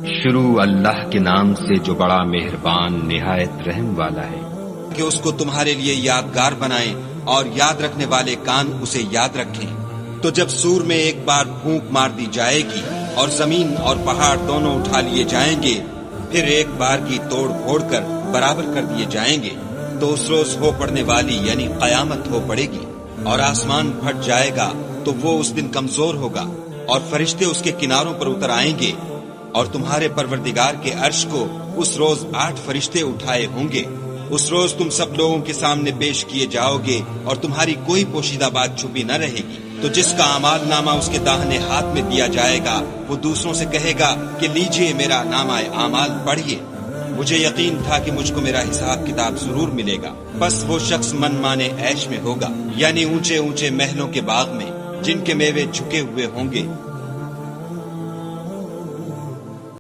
शुरू अल्लाह के नाम से जो बड़ा मेहरबान निहायत रहम वाला है। कि उसको तुम्हारे लिए यादगार बनाएं और याद रखने वाले कान उसे याद रखें। तो जब सूर में एक बार फूंक मार दी जाएगी और जमीन और पहाड़ दोनों उठा लिए जाएंगे, फिर एक बार की तोड़ फोड़ कर बराबर कर दिए जाएंगे, तो उस रोज हो पड़ने वाली यानी कयामत हो पड़ेगी और आसमान फट जाएगा। तो वो उस दिन कमजोर होगा और फरिश्ते उसके किनारों पर उतर आएंगे और तुम्हारे परवरदिगार के अर्श को उस रोज 8 फरिश्ते उठाए होंगे। उस रोज तुम सब लोगों के सामने पेश किए जाओगे और तुम्हारी कोई पोशीदा बात छुपी न रहेगी। तो जिसका अमाल नामा उसके दाहिने हाथ में दिया जाएगा, वो दूसरों से कहेगा कि लीजिए मेरा नामा आमाल पढ़िए, मुझे यकीन था कि मुझको मेरा हिसाब किताब जरूर मिलेगा। बस वो शख्स मन माने ऐश में होगा, यानी ऊंचे ऊंचे महलों के बाग में, जिनके मेवे झुके हुए होंगे